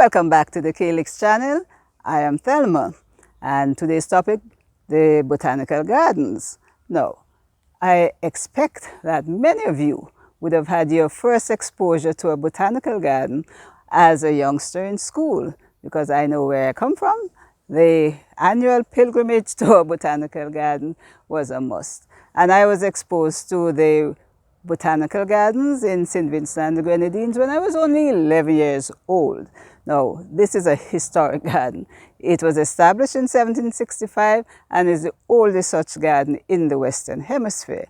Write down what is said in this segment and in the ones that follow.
Welcome back to the Calyx channel. I am Thelma, and today's topic, the Botanical Gardens. Now, I expect that many of you would have had your first exposure to a botanical garden as a youngster in school, because I know where I come from. The annual pilgrimage to a botanical garden was a must. And I was exposed to the Botanical Gardens in St. Vincent and the Grenadines when I was only 11 years old. Now, this is a historic garden. It was established in 1765 and is the oldest such garden in the Western Hemisphere.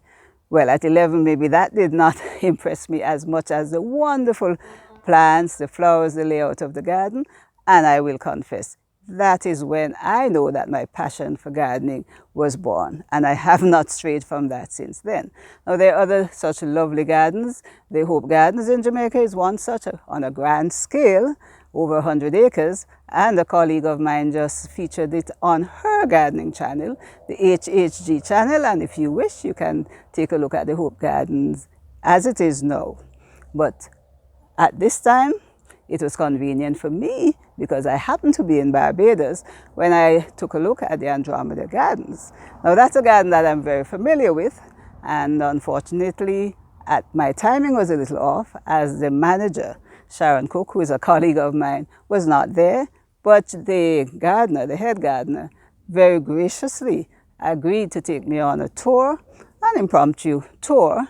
Well, at 11, maybe that did not impress me as much as the wonderful plants, the flowers, the layout of the garden. And I will confess, that is when I know that my passion for gardening was born, and I have not strayed from that since then. Now, there are other such lovely gardens. The Hope Gardens in Jamaica is one such on a grand scale, over 100 acres, and a colleague of mine just featured it on her gardening channel, the HHG channel, and if you wish, you can take a look at the Hope Gardens as it is now. But at this time, it was convenient for me because I happened to be in Barbados when I took a look at the Andromeda Gardens. Now, that's a garden that I'm very familiar with, and unfortunately, my timing was a little off as the manager, Sharon Cook, who is a colleague of mine, was not there, but the gardener, the head gardener, very graciously agreed to take me on a tour, an impromptu tour,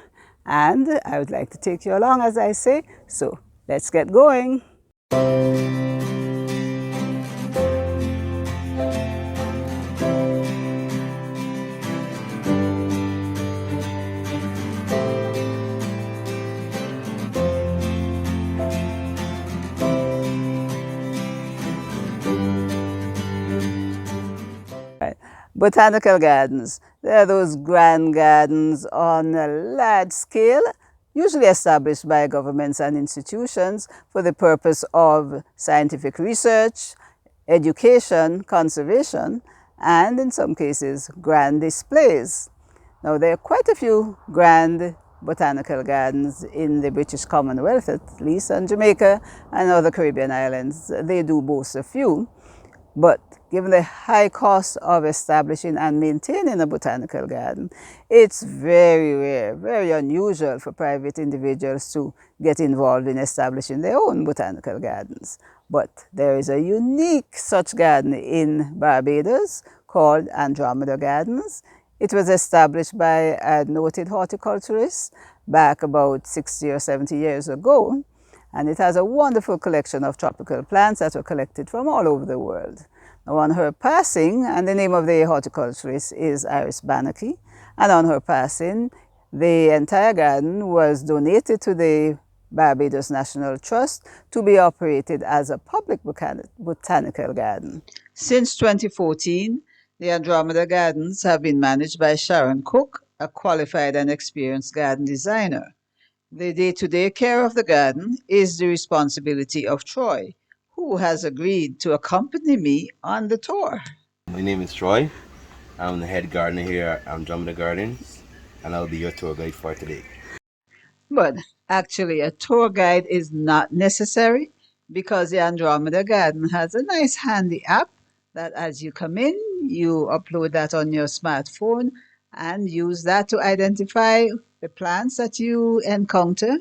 and I would like to take you along, as I say, so let's get going. Botanical gardens. They are those grand gardens on a large scale, usually established by governments and institutions for the purpose of scientific research, education, conservation, and in some cases, grand displays. Now, there are quite a few grand botanical gardens in the British Commonwealth, at least, and Jamaica and other Caribbean islands. They do boast a few. But given the high cost of establishing and maintaining a botanical garden, it's very rare, very unusual for private individuals to get involved in establishing their own botanical gardens. But there is a unique such garden in Barbados called Andromeda Gardens. It was established by a noted horticulturist back about 60 or 70 years ago. And it has a wonderful collection of tropical plants that were collected from all over the world. Now, on her passing, and the name of the horticulturist is Iris Banachie, and on her passing, the entire garden was donated to the Barbados National Trust to be operated as a public botanical garden. Since 2014, the Andromeda Gardens have been managed by Sharon Cook, a qualified and experienced garden designer. The day-to-day care of the garden is the responsibility of Troy, who has agreed to accompany me on the tour. My name is Troy. I'm the head gardener here at Andromeda Gardens, and I'll be your tour guide for today. But actually, a tour guide is not necessary because the Andromeda Garden has a nice handy app that as you come in, you upload that on your smartphone and use that to identify the plants that you encounter.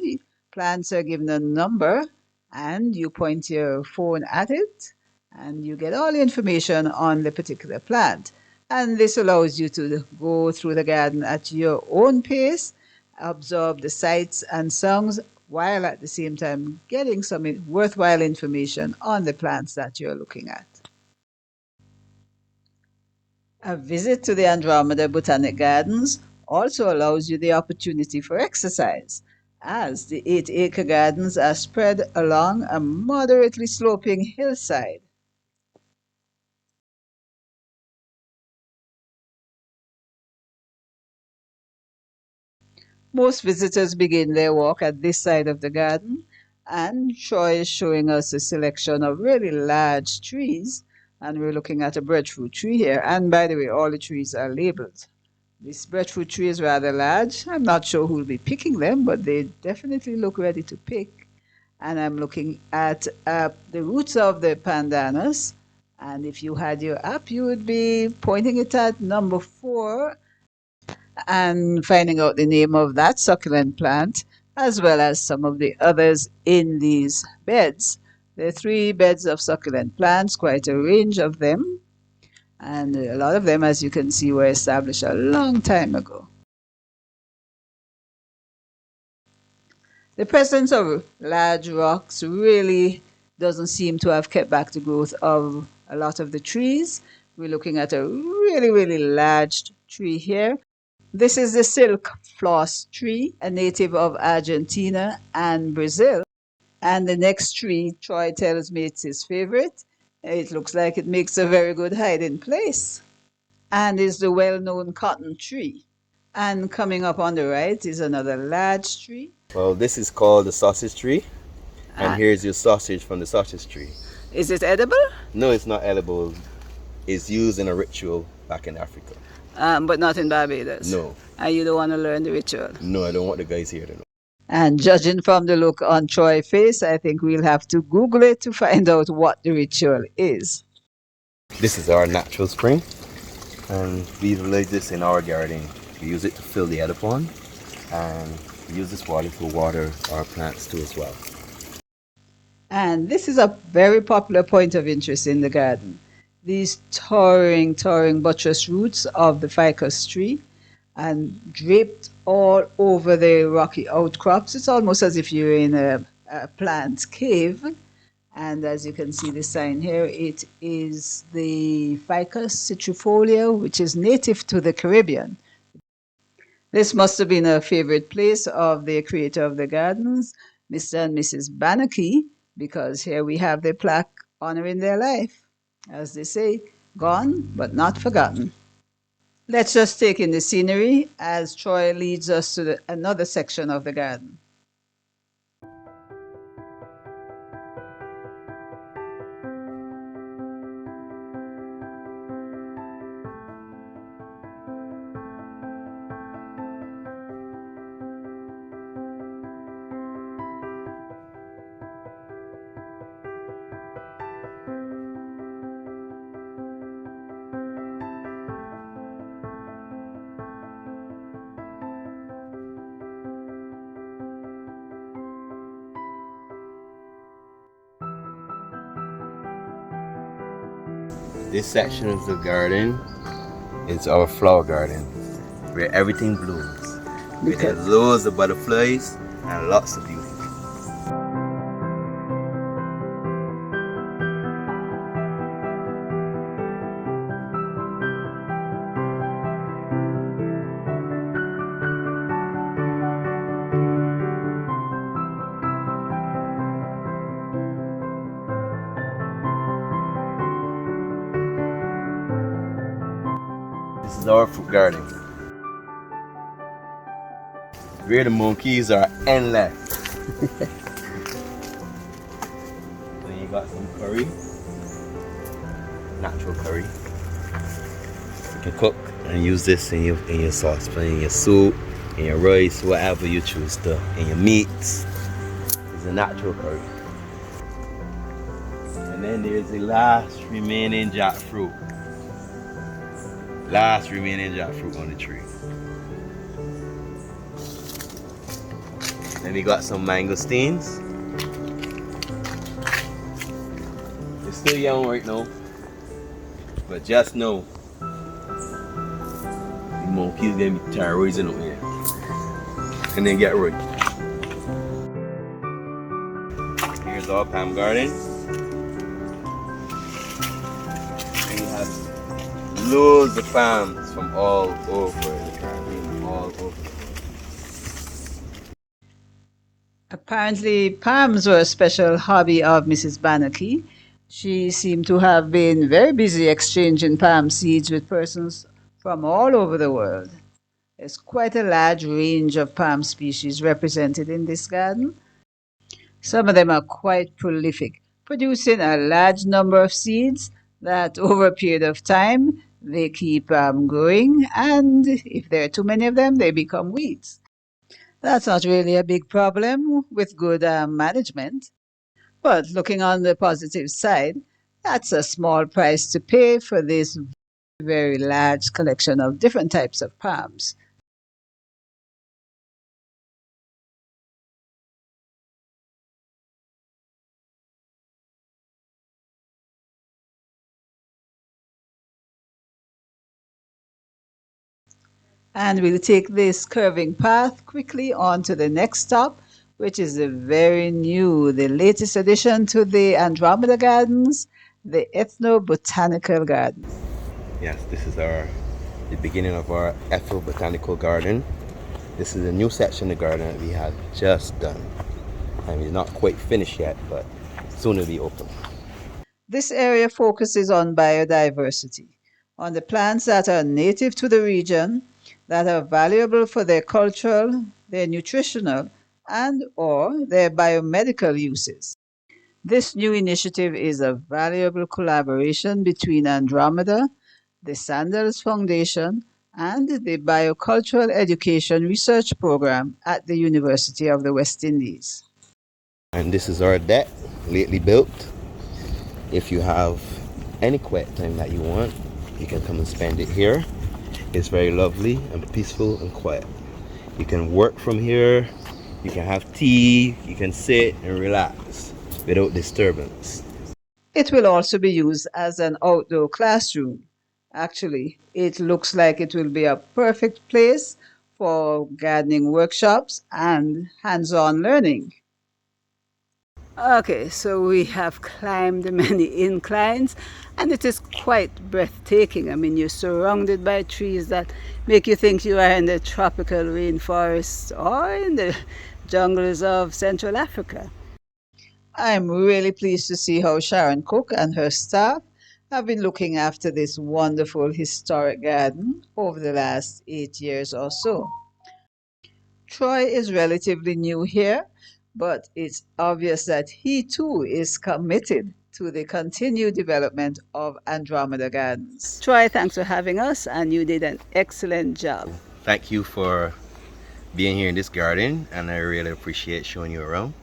Plants are given a number and you point your phone at it and you get all the information on the particular plant. And this allows you to go through the garden at your own pace, absorb the sights and sounds, while at the same time getting some worthwhile information on the plants that you're looking at. A visit to the Andromeda Botanic Gardens also allows you the opportunity for exercise, as the 8-acre gardens are spread along a moderately sloping hillside. Most visitors begin their walk at this side of the garden, and Troy is showing us a selection of really large trees, and we're looking at a breadfruit tree here. And by the way, all the trees are labeled. This breadfruit tree is rather large. I'm not sure who'll be picking them, but they definitely look ready to pick. and I'm looking at the roots of the pandanus. And if you had your app, you would be pointing it at number 4 and finding out the name of that succulent plant, as well as some of the others in these beds. There are 3 beds of succulent plants, quite a range of them, and a lot of them, as you can see, were established a long time ago. The presence of large rocks really doesn't seem to have kept back the growth of a lot of the trees. We're looking at a really large tree here. This is the silk floss tree, a native of Argentina and Brazil. And the next tree, Troy tells me it's his favorite. It looks like it makes a very good hiding place, and is the well-known cotton tree. And coming up on the right is another large tree. Well, this is called the sausage tree, and Ah, here's your sausage from the sausage tree. is it edible? No, it's not edible. It's used in a ritual back in Africa. But not in Barbados. No, And you don't want to learn the ritual. no, I don't want the guys here to know. And judging from the look on Troy's face, I think we'll have to Google it to find out what the ritual is. This is our natural spring, and we utilize this in our garden. We use it to fill the other pond, and we use this water to water our plants too as well. And this is a very popular point of interest in the garden. These towering buttress roots of the ficus tree, and draped all over the rocky outcrops. It's almost as if you're in a plant cave. And as you can see the sign here, it is the Ficus citrifolia, which is native to the Caribbean. This must have been a favorite place of the creator of the gardens, Mr. and Mrs. Botanical, because here we have the plaque honoring their life. As they say, gone but not forgotten. Let's just take in the scenery as Troy leads us to another section of the garden. This section of the garden is our flower garden, where everything blooms. Where there's loads of butterflies and lots of beauty. This is our fruit garden, where the monkeys are endless. Then you got some curry, natural curry. You can cook and use this in your saucepan, in your soup, in your rice, whatever you choose to, in your meats. It's a natural curry. And then there's the last remaining jackfruit. Last remaining jackfruit on the tree. Then we got some mangosteens. It's still young right now, but just know the monkeys gonna be terrorizing up here, and then get right. Here's our palm garden. And we have loads of palms from all over the Caribbean, all over. Apparently, palms were a special hobby of Mrs. Botanical. She seemed to have been very busy exchanging palm seeds with persons from all over the world. There's quite a large range of palm species represented in this garden. Some of them are quite prolific, producing a large number of seeds that over a period of time they keep growing, and if there are too many of them, they become weeds. That's not really a big problem with good management. But looking on the positive side, that's a small price to pay for this very large collection of different types of palms. And we'll take this curving path quickly on to the next stop, which is the very new, the latest addition to the Andromeda Gardens, the Botanical Garden. Yes, this is the beginning of our Botanical Garden. This is a new section of the garden that we have just done. I mean, it's not quite finished yet, but soon it'll be open. This area focuses on biodiversity, on the plants that are native to the region, that are valuable for their cultural, their nutritional, and or their biomedical uses. This new initiative is a valuable collaboration between Andromeda, the Sandals Foundation, and the Biocultural Education Research Program at the University of the West Indies. And this is our deck, lately built. If you have any quiet time that you want, you can come and spend it here. It's very lovely and peaceful and quiet. You can work from here, you can have tea, you can sit and relax without disturbance. It will also be used as an outdoor classroom. Actually, it looks like it will be a perfect place for gardening workshops and hands-on learning. Okay, so we have climbed many inclines and it is quite breathtaking. I mean, you're surrounded by trees that make you think you are in the tropical rainforests or in the jungles of Central Africa. I'm really pleased to see how Sharon Cook and her staff have been looking after this wonderful historic garden over the last 8 years or so. Troy is relatively new here, but it's obvious that he too is committed to the continued development of Andromeda Gardens. Troy, thanks for having us, and you did an excellent job. Thank you for being here in this garden, and I really appreciate showing you around.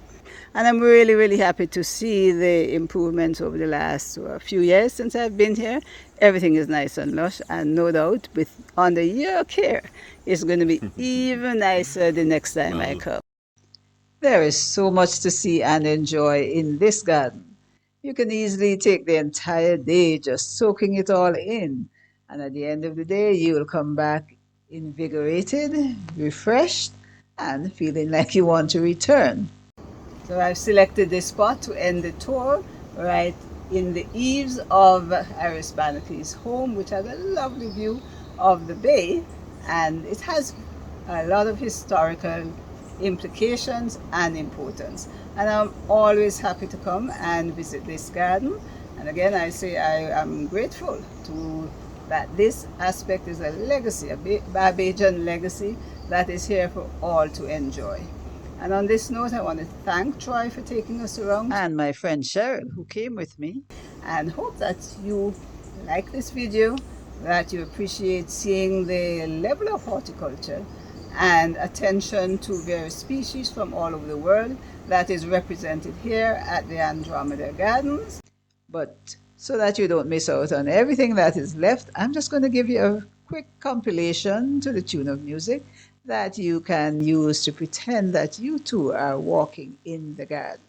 And I'm really, really happy to see the improvements over the last few years since I've been here. Everything is nice and lush, and no doubt, with under your care, it's going to be even nicer the next time I come. There is so much to see and enjoy in this garden. You can easily take the entire day just soaking it all in, and at the end of the day, you will come back invigorated, refreshed, and feeling like you want to return. So I've selected this spot to end the tour right in the eaves of Iris Banacky's home, which has a lovely view of the bay, and it has a lot of historical implications and importance. And I'm always happy to come and visit this garden. And again, I say I am grateful to that this aspect is a legacy, a Barbadian legacy that is here for all to enjoy. And on this note, I want to thank Troy for taking us around, and my friend Cheryl, who came with me, and hope that you like this video, that you appreciate seeing the level of horticulture and attention to various species from all over the world that is represented here at the Andromeda Gardens. But so that you don't miss out on everything that is left, I'm just going to give you a quick compilation to the tune of music that you can use to pretend that you too are walking in the garden.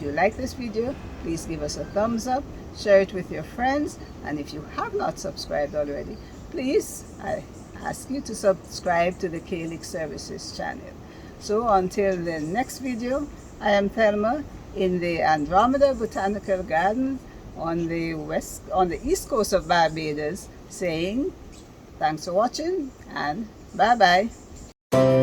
you like this video, please give us a thumbs up, share it with your friends, and if you have not subscribed already, please, I ask you to subscribe to the Calyx Services channel. So until the next video, I am Thelma in the Andromeda Botanical Gardens on the east coast of Barbados, saying thanks for watching and bye bye.